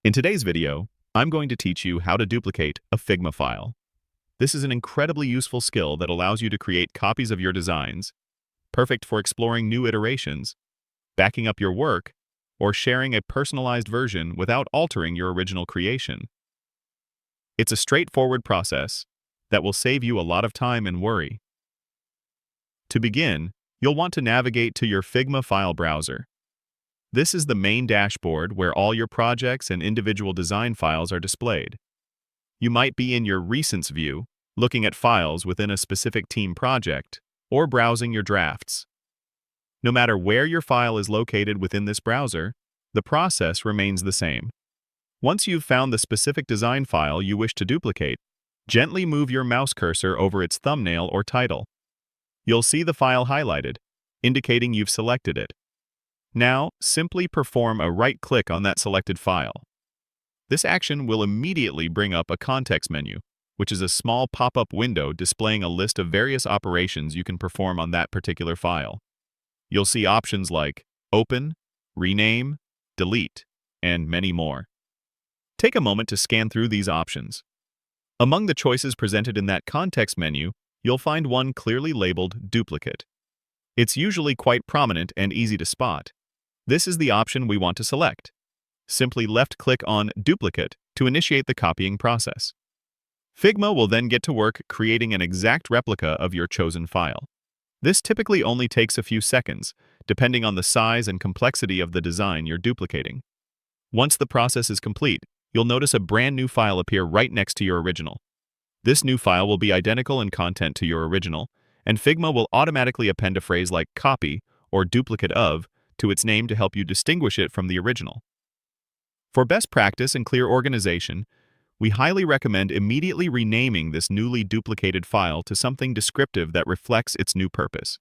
In today's video, I'm going to teach you how to duplicate a Figma file. This is an incredibly useful skill that allows you to create copies of your designs, perfect for exploring new iterations, backing up your work, or sharing a personalized version without altering your original creation. It's a straightforward process that will save you a lot of time and worry. To begin, you'll want to navigate to your Figma file browser. This is the main dashboard where all your projects and individual design files are displayed. You might be in your Recents view, looking at files within a specific team project, or browsing your drafts. No matter where your file is located within this browser, the process remains the same. Once you've found the specific design file you wish to duplicate, gently move your mouse cursor over its thumbnail or title. You'll see the file highlighted, indicating you've selected it. Now, simply perform a right-click on that selected file. This action will immediately bring up a context menu, which is a small pop-up window displaying a list of various operations you can perform on that particular file. You'll see options like Open, Rename, Delete, and many more. Take a moment to scan through these options. Among the choices presented in that context menu, you'll find one clearly labeled Duplicate. It's usually quite prominent and easy to spot. This is the option we want to select. Simply left-click on Duplicate to initiate the copying process. Figma will then get to work creating an exact replica of your chosen file. This typically only takes a few seconds, depending on the size and complexity of the design you're duplicating. Once the process is complete, you'll notice a brand new file appear right next to your original. This new file will be identical in content to your original, and Figma will automatically append a phrase like copy or duplicate of to its name to help you distinguish it from the original. For best practice and clear organization, we highly recommend immediately renaming this newly duplicated file to something descriptive that reflects its new purpose.